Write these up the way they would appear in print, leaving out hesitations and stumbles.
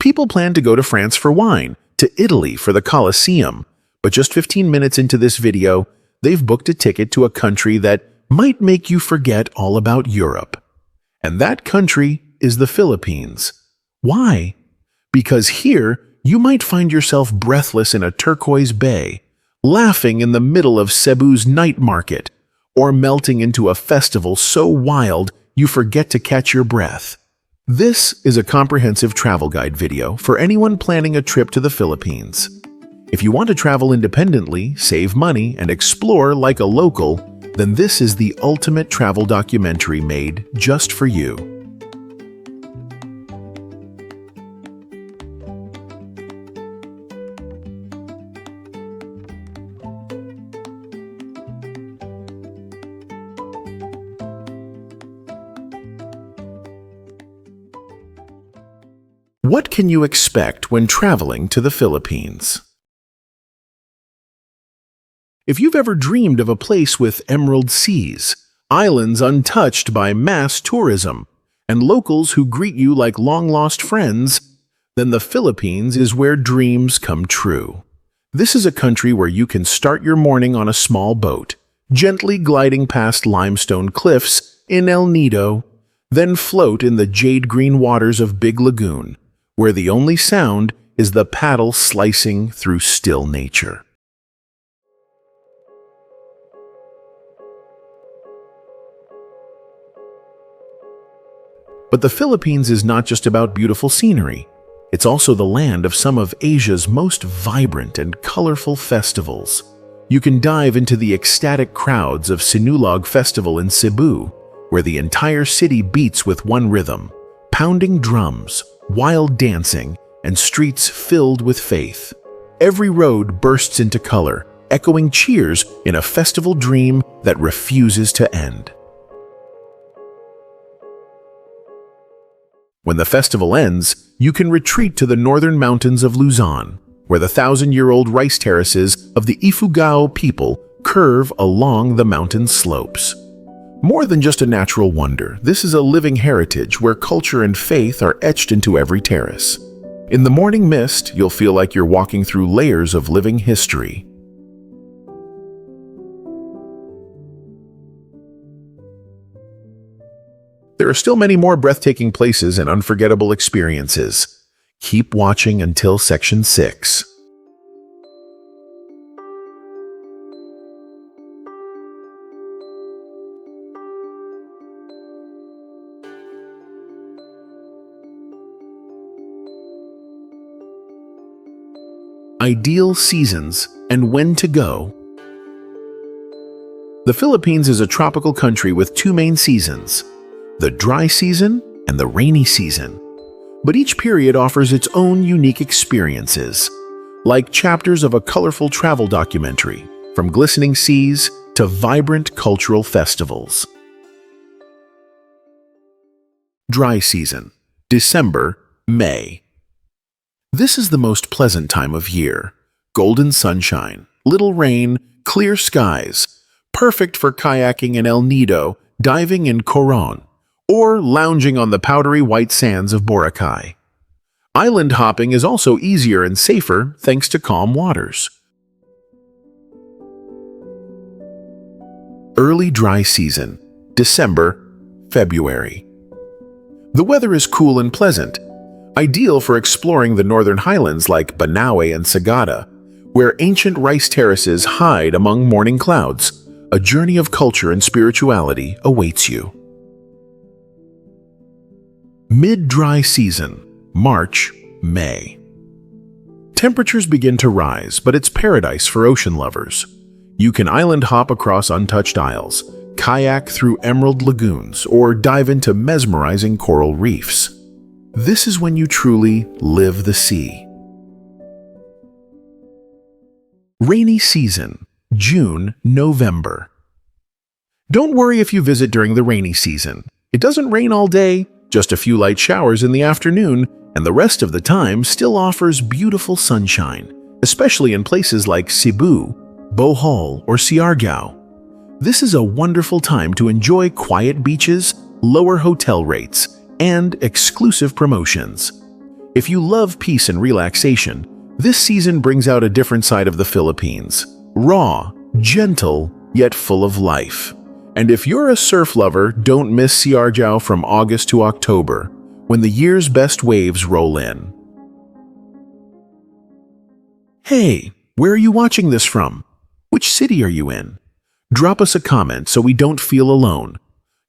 People plan to go to France for wine, to Italy for the Colosseum, but just 15 minutes into this video, they've booked a ticket to a country that might make you forget all about Europe. And that country is the Philippines. Why? Because here, you might find yourself breathless in a turquoise bay, laughing in the middle of Cebu's night market, or melting into a festival so wild you forget to catch your breath. This is a comprehensive travel guide video for anyone planning a trip to the Philippines. If you want to travel independently, save money, and explore like a local, then this is the ultimate travel documentary made just for you. What can you expect when traveling to the Philippines? If you've ever dreamed of a place with emerald seas, islands untouched by mass tourism, and locals who greet you like long-lost friends, then the Philippines is where dreams come true. This is a country where you can start your morning on a small boat, gently gliding past limestone cliffs in El Nido, then float in the jade-green waters of Big Lagoon, where the only sound is the paddle slicing through still nature. But the Philippines is not just about beautiful scenery. It's also the land of some of Asia's most vibrant and colorful festivals. You can dive into the ecstatic crowds of Sinulog Festival in Cebu, where the entire city beats with one rhythm, pounding drums, wild dancing, and streets filled with faith. Every road bursts into color, echoing cheers in a festival dream that refuses to end. When the festival ends, you can retreat to the northern mountains of Luzon, where the 1,000-year-old rice terraces of the Ifugao people curve along the mountain slopes. More than just a natural wonder, this is a living heritage where culture and faith are etched into every terrace. In the morning mist, you'll feel like you're walking through layers of living history. There are still many more breathtaking places and unforgettable experiences. Keep watching until Section 6. Ideal seasons and when to go. The Philippines is a tropical country with two main seasons, the dry season and the rainy season. But each period offers its own unique experiences, like chapters of a colorful travel documentary, from glistening seas to vibrant cultural festivals. Dry season, December, May. This is the most pleasant time of year. Golden sunshine, little rain, clear skies, perfect for kayaking in El Nido, diving in Coron, or lounging on the powdery white sands of Boracay. Island hopping is also easier and safer thanks to calm waters. Early dry season, December, February. The weather is cool and pleasant, ideal for exploring the northern highlands like Banaue and Sagada, where ancient rice terraces hide among morning clouds. A journey of culture and spirituality awaits you. Mid-dry season, March, May. Temperatures begin to rise, but it's paradise for ocean lovers. You can island hop across untouched isles, kayak through emerald lagoons, or dive into mesmerizing coral reefs. This is when you truly live the sea. Rainy season, June, November. Don't worry if you visit during the rainy season. It doesn't rain all day, just a few light showers in the afternoon, and the rest of the time still offers beautiful sunshine, especially in places like Cebu, Bohol, or Siargao. This is a wonderful time to enjoy quiet beaches, lower hotel rates, and exclusive promotions. If you love peace and relaxation, this season brings out a different side of the Philippines. Raw, gentle, yet full of life. And if you're a surf lover, don't miss Siargao from August to October, when the year's best waves roll in. Hey, where are you watching this from? Which city are you in? Drop us a comment so we don't feel alone.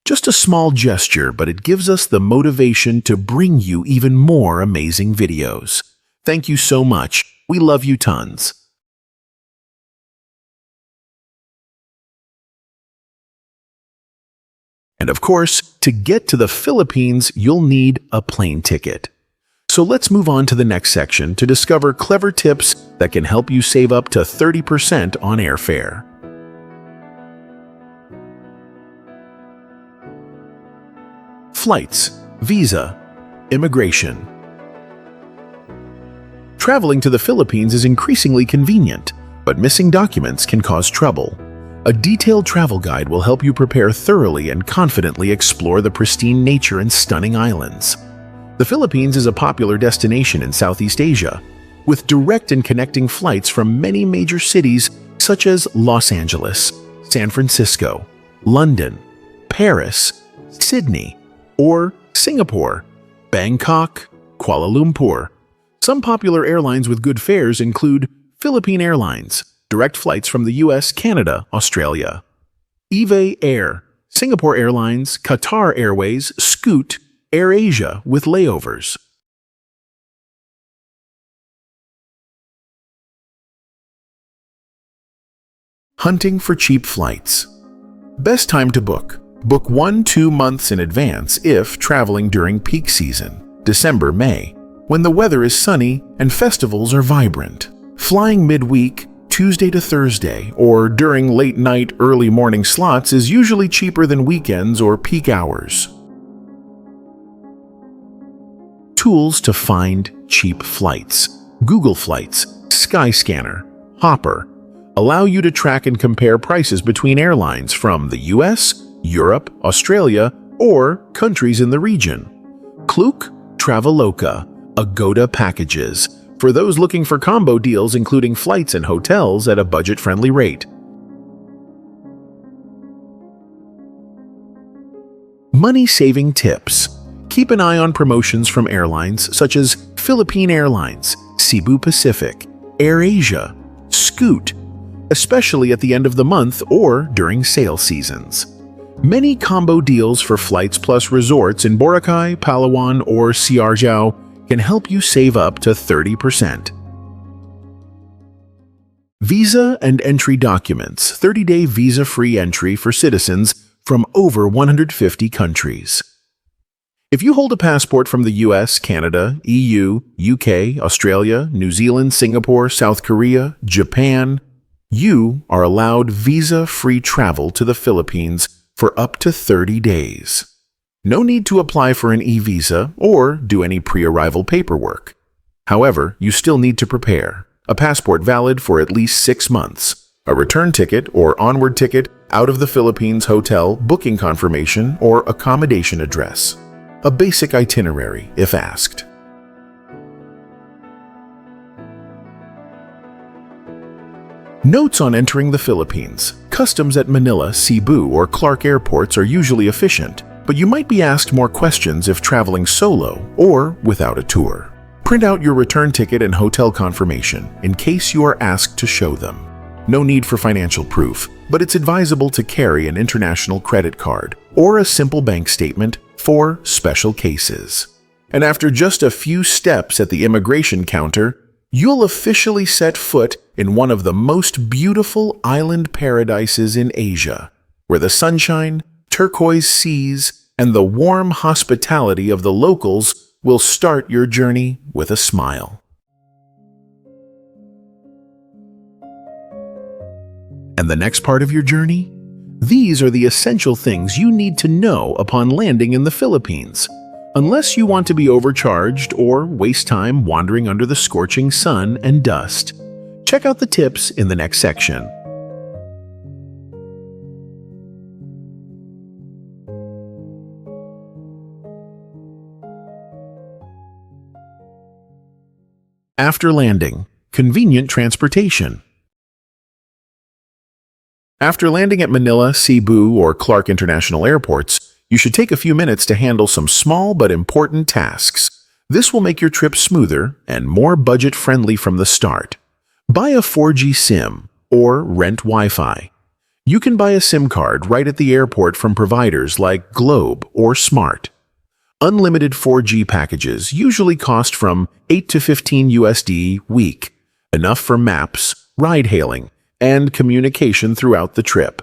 Just a small gesture, but it gives us the motivation to bring you even more amazing videos. Thank you so much. We love you tons. And of course, to get to the Philippines, you'll need a plane ticket. So let's move on to the next section to discover clever tips that can help you save up to 30% on airfare. Flights, visa, immigration. Traveling to the Philippines is increasingly convenient, but missing documents can cause trouble. A detailed travel guide will help you prepare thoroughly and confidently explore the pristine nature and stunning islands. The Philippines is a popular destination in Southeast Asia, with direct and connecting flights from many major cities such as Los Angeles, San Francisco, London, Paris, Sydney, or Singapore, Bangkok, Kuala Lumpur. Some popular airlines with good fares include Philippine Airlines, direct flights from the US, Canada, Australia; EVA Air, Singapore Airlines, Qatar Airways, Scoot, AirAsia with layovers. Hunting for cheap flights. Best time to book. Book 1-2 months in advance if traveling during peak season, December, May, when the weather is sunny and festivals are vibrant. Flying midweek, Tuesday to Thursday, or during late night, early morning slots is usually cheaper than weekends or peak hours. Tools to find cheap flights. Google Flights, Skyscanner, Hopper allow you to track and compare prices between airlines from the US, Europe, Australia, or countries in the region. Klook, Traveloka, Agoda Packages, for those looking for combo deals including flights and hotels at a budget-friendly rate. Money-saving tips. Keep an eye on promotions from airlines such as Philippine Airlines, Cebu Pacific, AirAsia, Scoot, especially at the end of the month or during sale seasons. Many combo deals for flights plus resorts in Boracay, Palawan, or Siargao can help you save up to 30%. Visa and entry documents. 30-day visa-free entry for citizens from over 150 countries. If you hold a passport from the US, Canada, EU, UK, Australia, New Zealand, Singapore, South Korea, Japan, you are allowed visa-free travel to the Philippines for up to 30 days. No need to apply for an e-visa or do any pre-arrival paperwork. However, you still need to prepare a passport valid for at least 6 months, a return ticket or onward ticket out of the Philippines hotel booking confirmation or accommodation address, a basic itinerary if asked. Notes on entering the Philippines. Customs at Manila, Cebu, or Clark airports are usually efficient, but you might be asked more questions if traveling solo or without a tour. Print out your return ticket and hotel confirmation in case you are asked to show them. No need for financial proof, but it's advisable to carry an international credit card or a simple bank statement for special cases. And after just a few steps at the immigration counter, you'll officially set foot in one of the most beautiful island paradises in Asia, where the sunshine, turquoise seas, and the warm hospitality of the locals will start your journey with a smile. And the next part of your journey? These are the essential things you need to know upon landing in the Philippines. Unless you want to be overcharged or waste time wandering under the scorching sun and dust. Check out the tips in the next section. After landing, convenient transportation. After landing at Manila, Cebu, or Clark International Airports, you should take a few minutes to handle some small but important tasks. This will make your trip smoother and more budget-friendly from the start. Buy a 4G SIM or rent Wi-Fi. You can buy a SIM card right at the airport from providers like Globe or Smart. Unlimited 4G packages usually cost from $8 to $15 week, enough for maps, ride-hailing, and communication throughout the trip.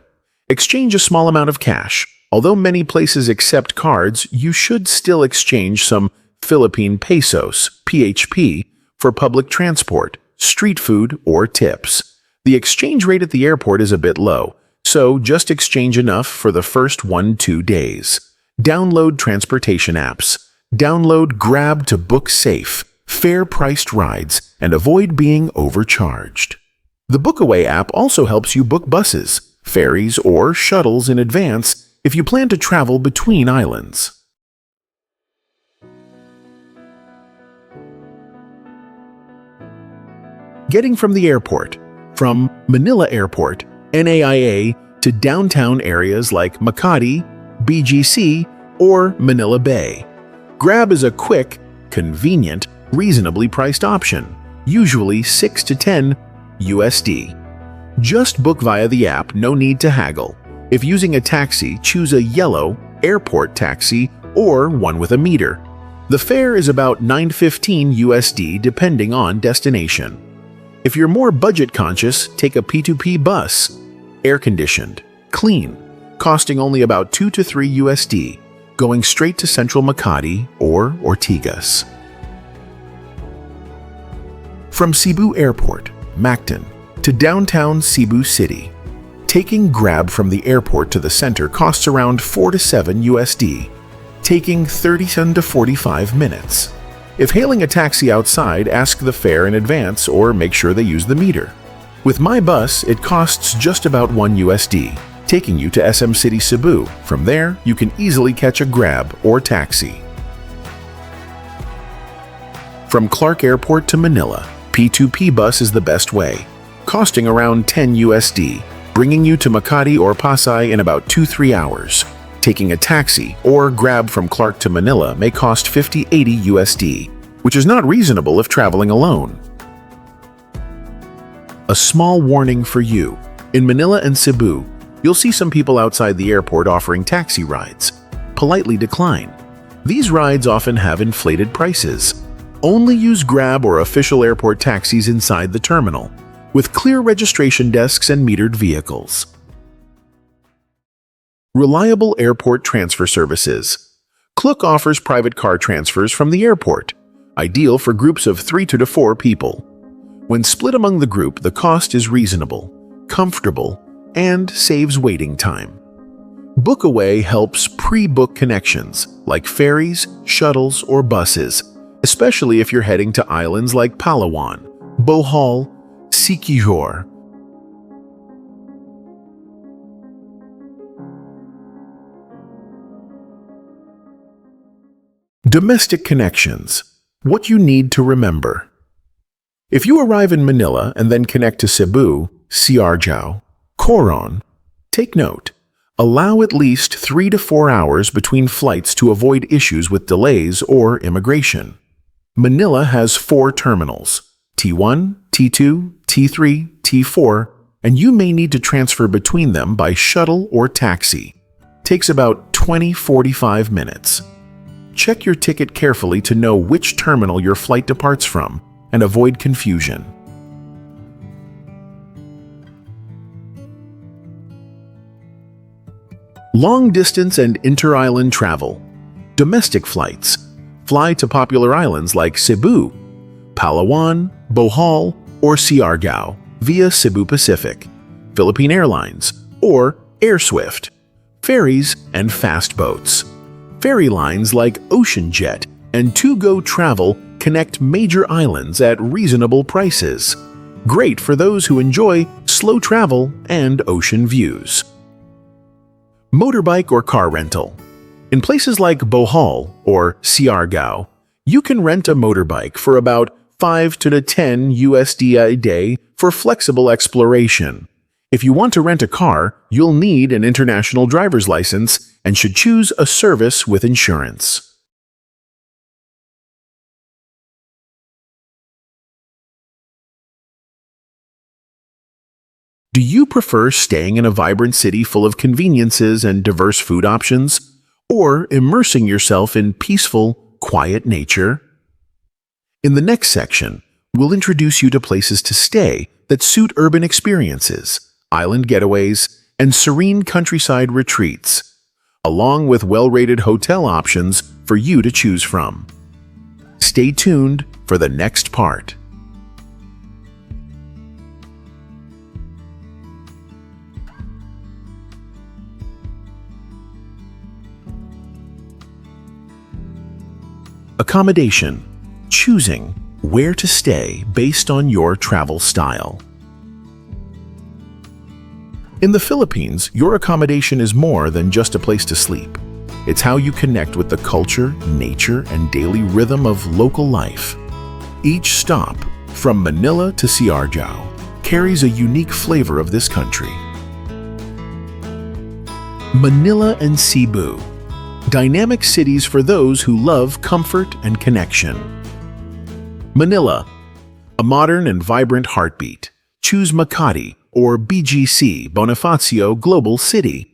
Exchange a small amount of cash. Although many places accept cards, you should still exchange some Philippine pesos, PHP, for public transport, street food, or tips. The exchange rate at the airport is a bit low, so just exchange enough for the first 1-2 days. Download transportation apps. Download Grab to book safe, fair-priced rides, and avoid being overcharged. The Bookaway app also helps you book buses, ferries, or shuttles in advance if you plan to travel between islands. Getting from the airport. From Manila Airport, NAIA, to downtown areas like Makati, BGC, or Manila Bay. Grab is a quick, convenient, reasonably priced option, usually $6 to $10. Just book via the app, no need to haggle. If using a taxi, choose a yellow airport taxi or one with a meter. The fare is about $9.15 depending on destination. If you're more budget conscious, take a P2P bus, air-conditioned, clean, costing only about $2 to $3, going straight to Central Makati or Ortigas. From Cebu Airport, Mactan, to downtown Cebu City, taking Grab from the airport to the center costs around $4 to $7, taking 30 to 45 minutes. If hailing a taxi outside, ask the fare in advance or make sure they use the meter. With My Bus, it costs just about $1, taking you to SM City Cebu. From there, you can easily catch a Grab or taxi. From Clark Airport to Manila, P2P bus is the best way, costing around $10, bringing you to Makati or Pasay in about 2-3 hours. Taking a taxi or Grab from Clark to Manila may cost $50–80, which is not reasonable if traveling alone. A small warning for you. In Manila and Cebu, you'll see some people outside the airport offering taxi rides. Politely decline. These rides often have inflated prices. Only use Grab or official airport taxis inside the terminal, with clear registration desks and metered vehicles. Reliable airport transfer services. Klook offers private car transfers from the airport, ideal for groups of 3 to 4 people. When split among the group, the cost is reasonable, comfortable, and saves waiting time. Bookaway helps pre-book connections like ferries, shuttles, or buses, especially if you're heading to islands like Palawan, Bohol, Siquijor. Domestic connections. What you need to remember. If you arrive in Manila and then connect to Cebu, Siargao, Coron, take note. Allow at least 3 to 4 hours between flights to avoid issues with delays or immigration. Manila has 4 terminals, T1, T2, T3, T4, and you may need to transfer between them by shuttle or taxi. Takes about 20–45 minutes. Check your ticket carefully to know which terminal your flight departs from and avoid confusion. Long-distance and inter-island travel. Domestic flights. Fly to popular islands like Cebu, Palawan, Bohol, or Siargao via Cebu Pacific, Philippine Airlines, or AirSwift. Ferries and fast boats. Ferry lines like OceanJet and To-Go Travel connect major islands at reasonable prices. Great for those who enjoy slow travel and ocean views. Motorbike or car rental. In places like Bohol or Siargao, you can rent a motorbike for about 5 to 10 USD a day for flexible exploration. If you want to rent a car, you'll need an international driver's license and should choose a service with insurance. Do you prefer staying in a vibrant city full of conveniences and diverse food options, or immersing yourself in peaceful, quiet nature? In the next section, we'll introduce you to places to stay that suit urban experiences, island getaways, and serene countryside retreats, along with well-rated hotel options for you to choose from. Stay tuned for the next part. Accommodation. Choosing where to stay based on your travel style. In the Philippines, your accommodation is more than just a place to sleep. It's how you connect with the culture, nature, and daily rhythm of local life. Each stop, from Manila to Siargao, carries a unique flavor of this country. Manila and Cebu. Dynamic cities for those who love comfort and connection. Manila, a modern and vibrant heartbeat. Choose Makati or BGC, Bonifacio Global City.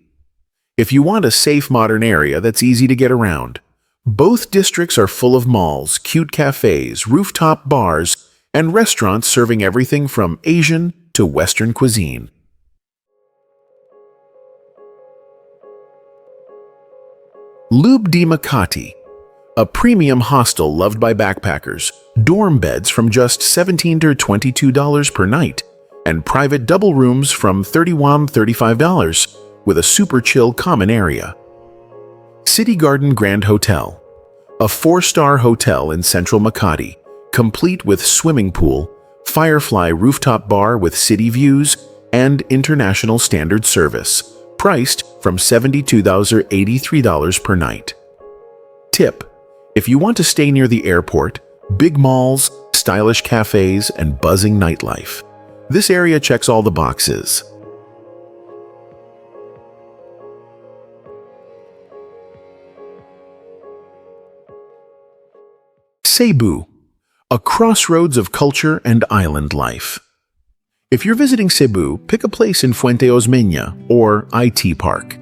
If you want a safe modern area that's easy to get around, both districts are full of malls, cute cafes, rooftop bars, and restaurants serving everything from Asian to Western cuisine. Lube de Makati, a premium hostel loved by backpackers, dorm beds from just $17 to $22 per night, and private double rooms from $35 with a super chill common area. City Garden Grand Hotel, a 4-star hotel in central Makati, complete with swimming pool, Firefly rooftop bar with city views, and international standard service, priced from $72 to $83 per night. Tip: if you want to stay near the airport, big malls, stylish cafes, and buzzing nightlife, this area checks all the boxes. Cebu, a crossroads of culture and island life. If you're visiting Cebu, pick a place in Fuente Osmeña or IT Park.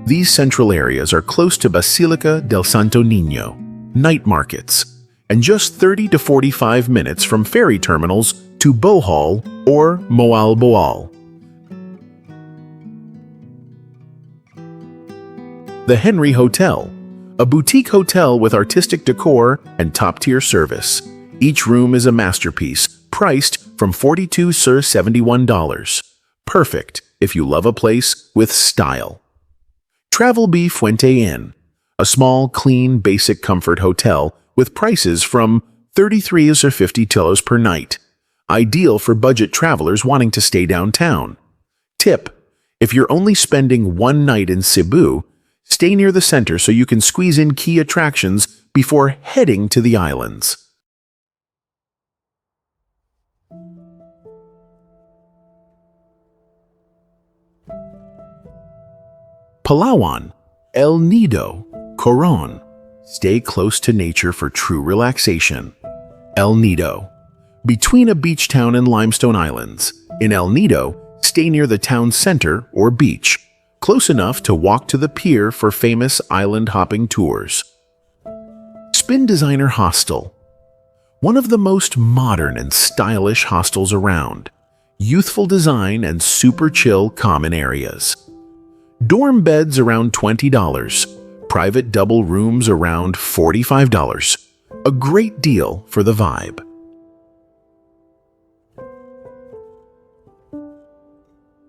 These central areas are close to Basilica del Santo Niño, night markets, and just 30 to 45 minutes from ferry terminals to Bohol or Moal Boal. The Henry Hotel, a boutique hotel with artistic decor and top-tier service. Each room is a masterpiece, priced from $42 to $71. Perfect if you love a place with style. Travel B Fuente Inn, a small, clean, basic comfort hotel with prices from $33 to $50 per night. Ideal for budget travelers wanting to stay downtown. Tip: if you're only spending one night in Cebu, stay near the center so you can squeeze in key attractions before heading to the islands. Palawan, El Nido, Coron. Stay close to nature for true relaxation. El Nido. Between a beach town and limestone islands, in El Nido, stay near the town center or beach, close enough to walk to the pier for famous island-hopping tours. Spin Designer Hostel. One of the most modern and stylish hostels around. Youthful design and super chill common areas. Dorm beds around $20. Private double rooms around $45. A great deal for the vibe.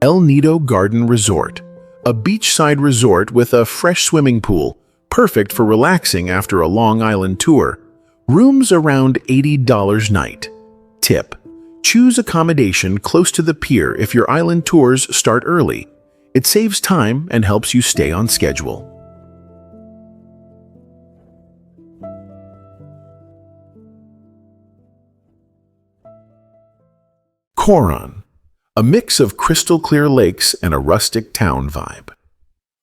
El Nido Garden Resort, a beachside resort with a fresh swimming pool, perfect for relaxing after a Long Island tour. Rooms around $80 night. Tip: choose accommodation close to the pier if your island tours start early. It saves time and helps you stay on schedule. Coron, a mix of crystal-clear lakes and a rustic town vibe.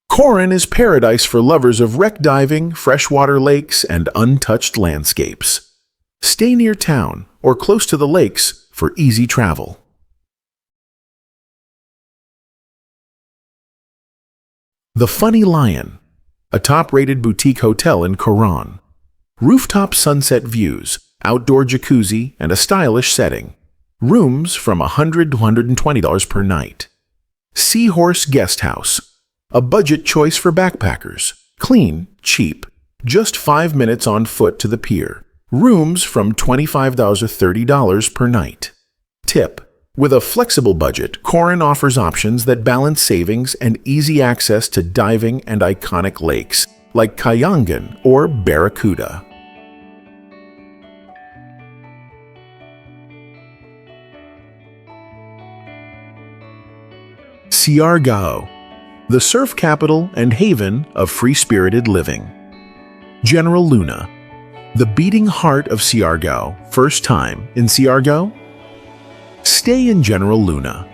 Coron is paradise for lovers of wreck diving, freshwater lakes, and untouched landscapes. Stay near town or close to the lakes for easy travel. The Funny Lion, a top-rated boutique hotel in Coron. Rooftop sunset views, outdoor jacuzzi, and a stylish setting. Rooms from $100 to $120 per night. Seahorse Guest House, a budget choice for backpackers. Clean, cheap, just 5 minutes on foot to the pier. Rooms from $25 to $30 per night. Tip: with a flexible budget, Coron offers options that balance savings and easy access to diving and iconic lakes like Kayangan or Barracuda. Siargao, the surf capital and haven of free-spirited living. General Luna, the beating heart of Siargao. First time in Siargao? Stay in General Luna,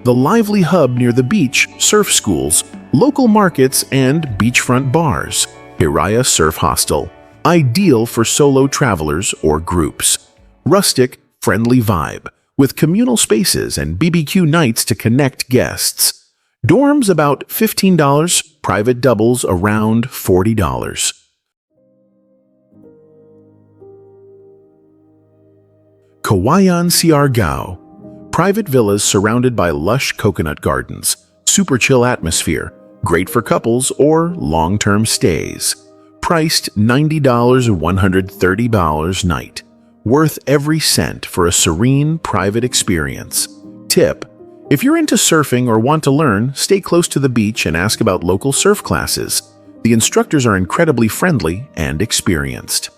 the lively hub near the beach, surf schools, local markets, and beachfront bars. Hiraya Surf Hostel, ideal for solo travelers or groups. Rustic, friendly vibe, with communal spaces and BBQ nights to connect guests. Dorms about $15, private doubles around $40. Kawayan Siargao, private villas surrounded by lush coconut gardens, super chill atmosphere, great for couples or long-term stays. Priced $90 or $130 night. Worth every cent for a serene, private experience. Tip: if you're into surfing or want to learn, stay close to the beach and ask about local surf classes. The instructors are incredibly friendly and experienced.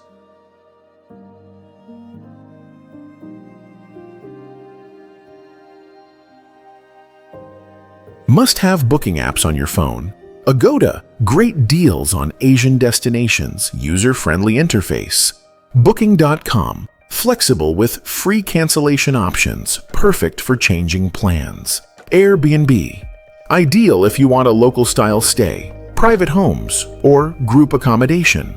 Must-have booking apps on your phone. Agoda, great deals on Asian destinations, user-friendly interface. Booking.com, flexible with free cancellation options, perfect for changing plans. Airbnb, ideal if you want a local-style stay, private homes, or group accommodation.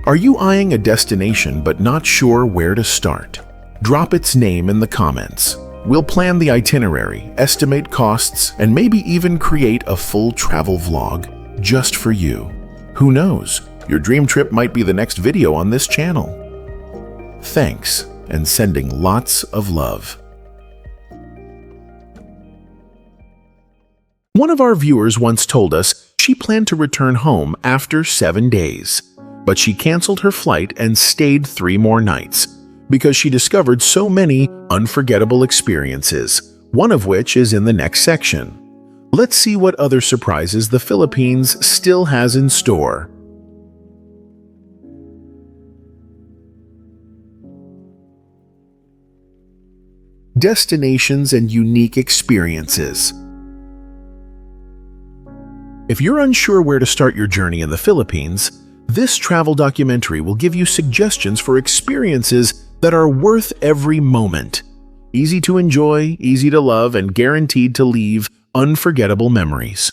Are you eyeing a destination but not sure where to start? Drop its name in the comments. We'll plan the itinerary, estimate costs, and maybe even create a full travel vlog just for you. Who knows? Your dream trip might be the next video on this channel. Thanks, and sending lots of love. One of our viewers once told us she planned to return home after 7 days, but she canceled her flight and stayed 3 more nights because she discovered so many unforgettable experiences, one of which is in the next section. Let's see what other surprises the Philippines still has in store. Destinations and unique experiences. If you're unsure where to start your journey in the Philippines, this travel documentary will give you suggestions for experiences that are worth every moment. Easy to enjoy, easy to love, and guaranteed to leave unforgettable memories.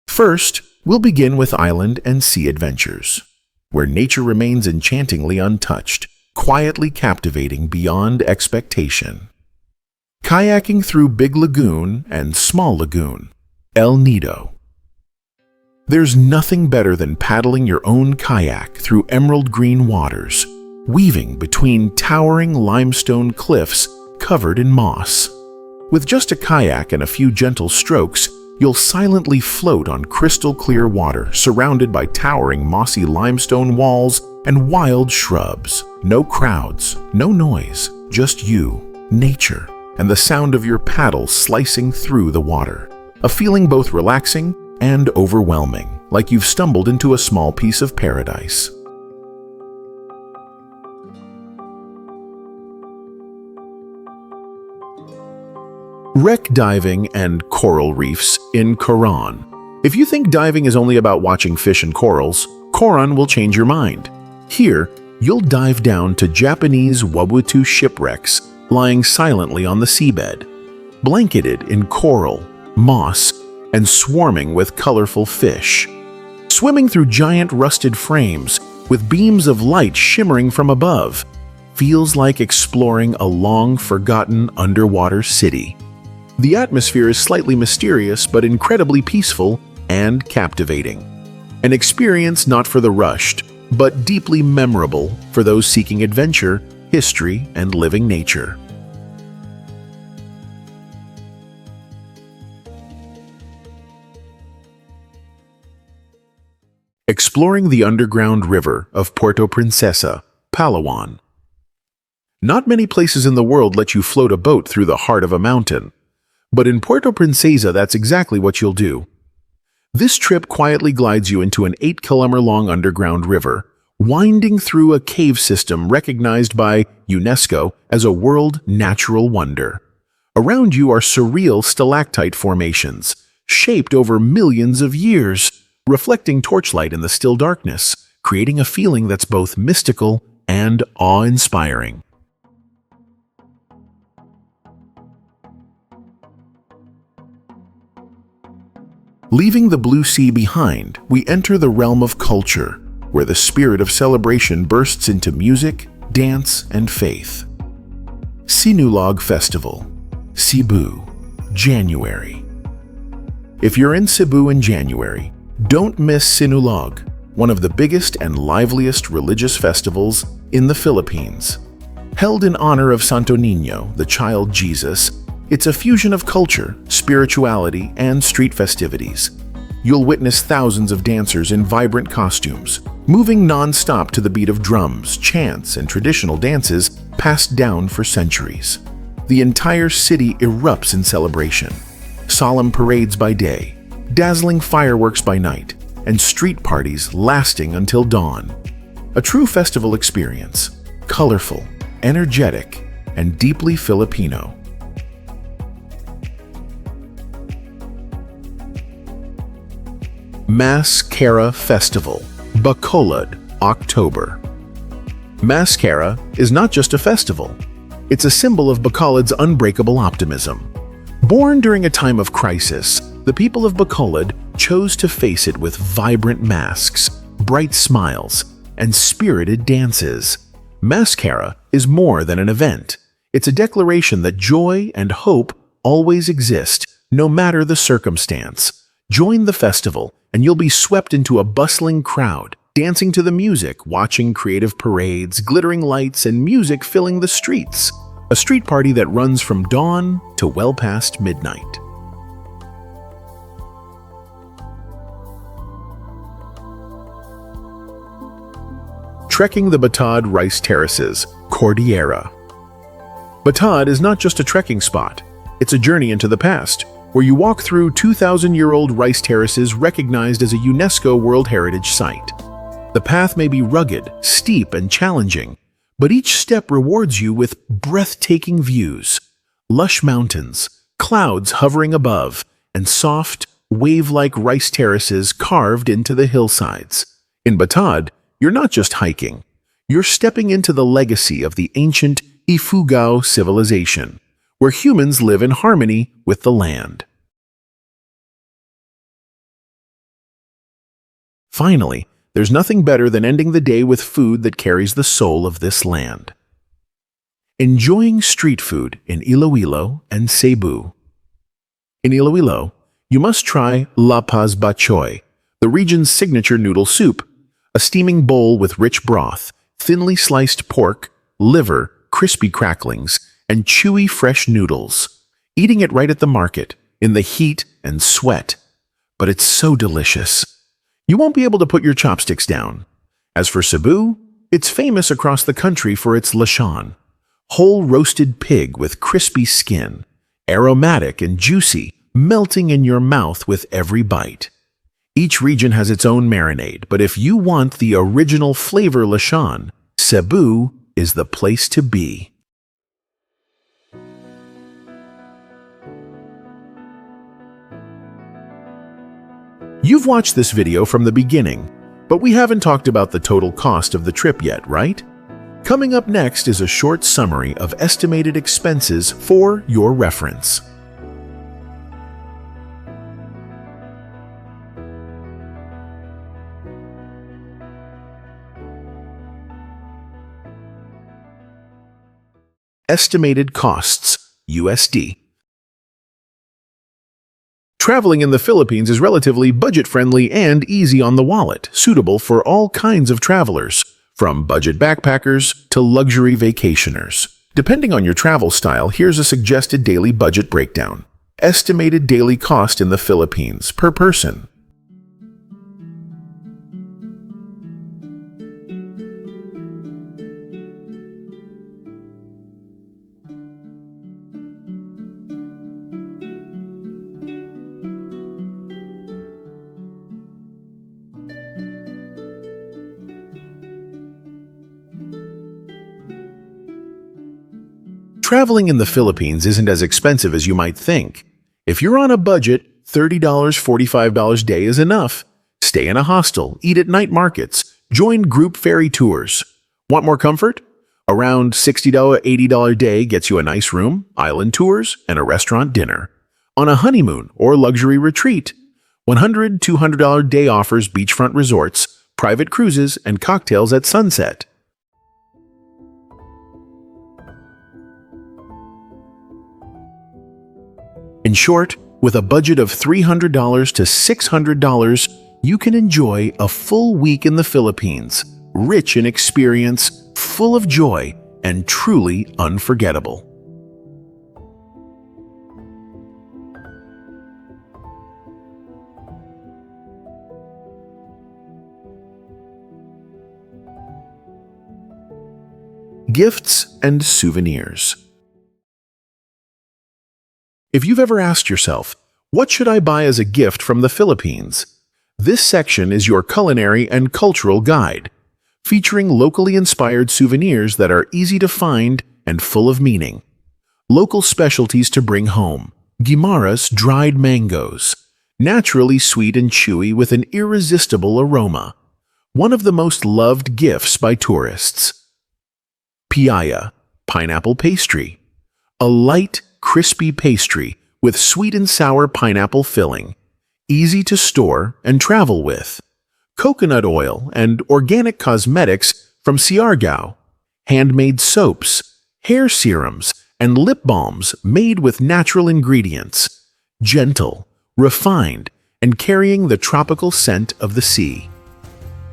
First, we'll begin with island and sea adventures, where nature remains enchantingly untouched, quietly captivating beyond expectation. Kayaking through Big Lagoon and Small Lagoon, El Nido. There's nothing better than paddling your own kayak through emerald green waters, weaving between towering limestone cliffs covered in moss. With just a kayak and a few gentle strokes, you'll silently float on crystal clear water surrounded by towering mossy limestone walls and wild shrubs. No crowds, no noise, just you, nature, and the sound of your paddle slicing through the water. A feeling both relaxing and overwhelming, like you've stumbled into a small piece of paradise. Wreck diving and coral reefs in Coron, If you think diving is only about watching fish and corals, Koran will change your mind. Here, you'll dive down to Japanese Wabutu shipwrecks lying silently on the seabed, blanketed in coral, moss, and swarming with colorful fish. Swimming through giant rusted frames with beams of light shimmering from above feels like exploring a long-forgotten underwater city. The atmosphere is slightly mysterious but incredibly peaceful and captivating. An experience not for the rushed, but deeply memorable for those seeking adventure, history, and living nature. Exploring the underground river of Puerto Princesa, Palawan. Not many places in the world let you float a boat through the heart of a mountain, but in Puerto Princesa that's exactly what you'll do. This trip quietly glides you into an 8-kilometer-long underground river, winding through a cave system recognized by UNESCO as a World Natural Wonder. Around you are surreal stalactite formations, shaped over millions of years, reflecting torchlight in the still darkness, creating a feeling that's both mystical and awe-inspiring. Leaving the blue sea behind, we enter the realm of culture, where the spirit of celebration bursts into music, dance, and faith. Sinulog Festival, Cebu, January. If you're in Cebu in January, don't miss Sinulog, one of the biggest and liveliest religious festivals in the Philippines. Held in honor of Santo Niño, the child Jesus, it's a fusion of culture, spirituality, and street festivities. You'll witness thousands of dancers in vibrant costumes, moving non-stop to the beat of drums, chants, and traditional dances passed down for centuries. The entire city erupts in celebration. Solemn parades by day, dazzling fireworks by night, and street parties lasting until dawn. A true festival experience, colorful, energetic, and deeply Filipino. Mascara Festival, Bacolod, October. Mascara is not just a festival. It's a symbol of Bacolod's unbreakable optimism. Born during a time of crisis, the people of Bacolod chose to face it with vibrant masks, bright smiles, and spirited dances. Mascara is more than an event. It's a declaration that joy and hope always exist, no matter the circumstance. Join the festival, and you'll be swept into a bustling crowd, dancing to the music, watching creative parades, glittering lights, and music filling the streets. A street party that runs from dawn to well past midnight. Trekking the Batad Rice Terraces, Cordillera. Batad is not just a trekking spot, it's a journey into the past, where you walk through 2,000-year-old rice terraces recognized as a UNESCO World Heritage Site. The path may be rugged, steep, and challenging, but each step rewards you with breathtaking views. Lush mountains, clouds hovering above, and soft, wave-like rice terraces carved into the hillsides. In Batad, you're not just hiking. You're stepping into the legacy of the ancient Ifugao civilization, where humans live in harmony with the land. Finally, there's nothing better than ending the day with food that carries the soul of this land. Enjoying street food in Iloilo and Cebu. In Iloilo, you must try Lapas Bachoy, the region's signature noodle soup, a steaming bowl with rich broth, thinly sliced pork, liver, crispy cracklings, and chewy fresh noodles. Eating it right at the market, in the heat and sweat. But it's so delicious. You won't be able to put your chopsticks down. As for Cebu, it's famous across the country for its lechon, whole roasted pig with crispy skin, aromatic and juicy, melting in your mouth with every bite. Each region has its own marinade, but if you want the original flavor lechon, Cebu is the place to be. You've watched this video from the beginning, but we haven't talked about the total cost of the trip yet, right? Coming up next is a short summary of estimated expenses for your reference. Estimated costs, USD. Traveling in the Philippines is relatively budget-friendly and easy on the wallet, suitable for all kinds of travelers, from budget backpackers to luxury vacationers. Depending on your travel style, here's a suggested daily budget breakdown. Estimated daily cost in the Philippines per person. Traveling in the Philippines isn't as expensive as you might think. If you're on a budget, $30, $45 a day is enough. Stay in a hostel, eat at night markets, join group ferry tours. Want more comfort? Around $60, $80 a day gets you a nice room, island tours, and a restaurant dinner. On a honeymoon or luxury retreat, $100, $200 a day offers beachfront resorts, private cruises, and cocktails at sunset. In short, with a budget of $300 to $600, you can enjoy a full week in the Philippines, rich in experience, full of joy, and truly unforgettable. Gifts and souvenirs. If you've ever asked yourself, what should I buy as a gift from the Philippines? This section is your culinary and cultural guide, featuring locally inspired souvenirs that are easy to find and full of meaning. Local specialties to bring home: Guimaras dried mangoes, naturally sweet and chewy with an irresistible aroma. One of the most loved gifts by tourists. Piaya, pineapple pastry, a light, crispy pastry with sweet and sour pineapple filling, easy to store and travel with. Coconut oil and organic cosmetics from Siargao, handmade soaps, hair serums, and lip balms made with natural ingredients, gentle, refined, and carrying the tropical scent of the sea.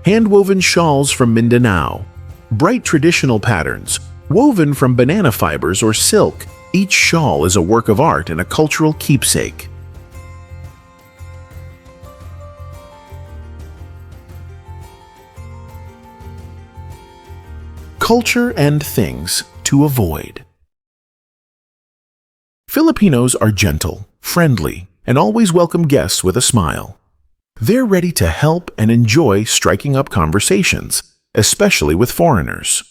Hand-woven shawls from Mindanao, bright traditional patterns, woven from banana fibers or silk. Each shawl is a work of art and a cultural keepsake. Culture and things to avoid. Filipinos are gentle, friendly, and always welcome guests with a smile. They're ready to help and enjoy striking up conversations, especially with foreigners.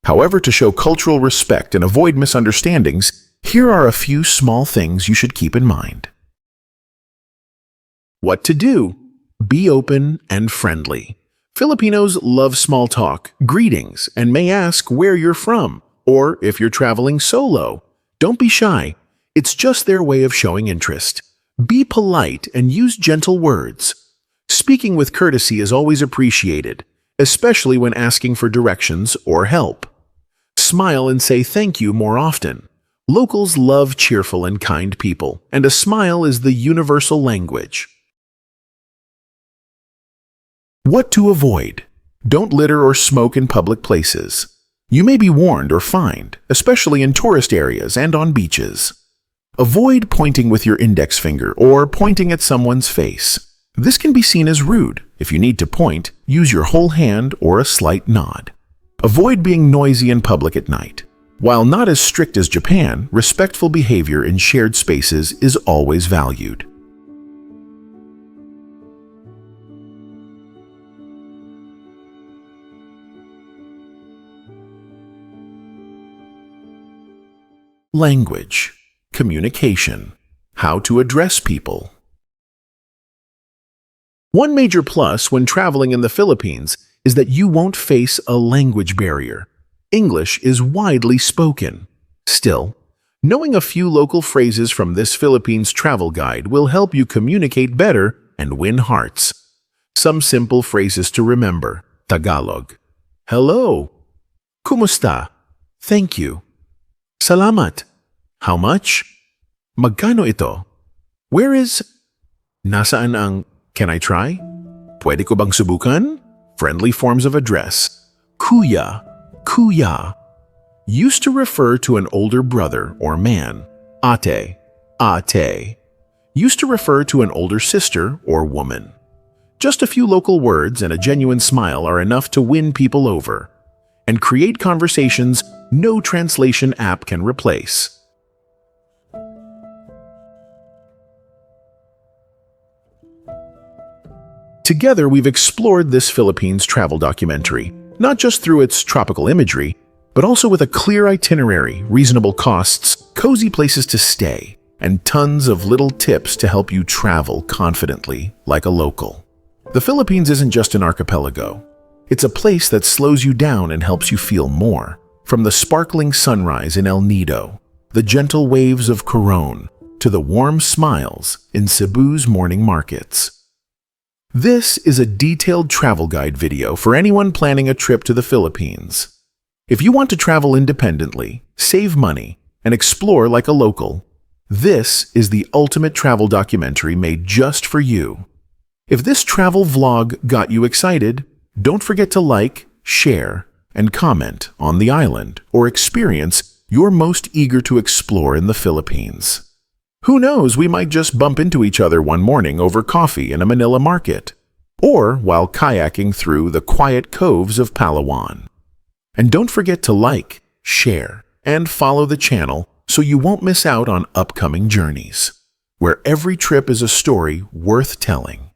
However, to show cultural respect and avoid misunderstandings, here are a few small things you should keep in mind. What to do? Be open and friendly. Filipinos love small talk, greetings, and may ask where you're from, or if you're traveling solo. Don't be shy. It's just their way of showing interest. Be polite and use gentle words. Speaking with courtesy is always appreciated, especially when asking for directions or help. Smile and say thank you more often. Locals love cheerful and kind people, and a smile is the universal language. What to avoid? Don't litter or smoke in public places. You may be warned or fined, especially in tourist areas and on beaches. Avoid pointing with your index finger or pointing at someone's face. This can be seen as rude. If you need to point, use your whole hand or a slight nod. Avoid being noisy in public at night. While not as strict as Japan, respectful behavior in shared spaces is always valued. Language, communication, how to address people. One major plus when traveling in the Philippines is that you won't face a language barrier. English is widely spoken. Still, knowing a few local phrases from this Philippines travel guide will help you communicate better and win hearts. Some simple phrases to remember. Tagalog. Hello. Kumusta? Thank you. Salamat. How much? Magkano ito? Where is... Nasaan ang... Can I try? Pwede ko bang subukan? Friendly forms of address. Kuya. Kuya. Used to refer to an older brother or man. Ate. Ate. Used to refer to an older sister or woman. Just a few local words and a genuine smile are enough to win people over and create conversations no translation app can replace. Together, we've explored this Philippines travel documentary, not just through its tropical imagery, but also with a clear itinerary, reasonable costs, cozy places to stay, and tons of little tips to help you travel confidently like a local. The Philippines isn't just an archipelago. It's a place that slows you down and helps you feel more. From the sparkling sunrise in El Nido, the gentle waves of Coron, to the warm smiles in Cebu's morning markets. This is a detailed travel guide video for anyone planning a trip to the Philippines. If you want to travel independently, save money, and explore like a local, this is the ultimate travel documentary made just for you. If this travel vlog got you excited, don't forget to like, share, and comment on the island or experience you're most eager to explore in the Philippines. Who knows, we might just bump into each other one morning over coffee in a Manila market, or while kayaking through the quiet coves of Palawan. And don't forget to like, share, and follow the channel so you won't miss out on upcoming journeys, where every trip is a story worth telling.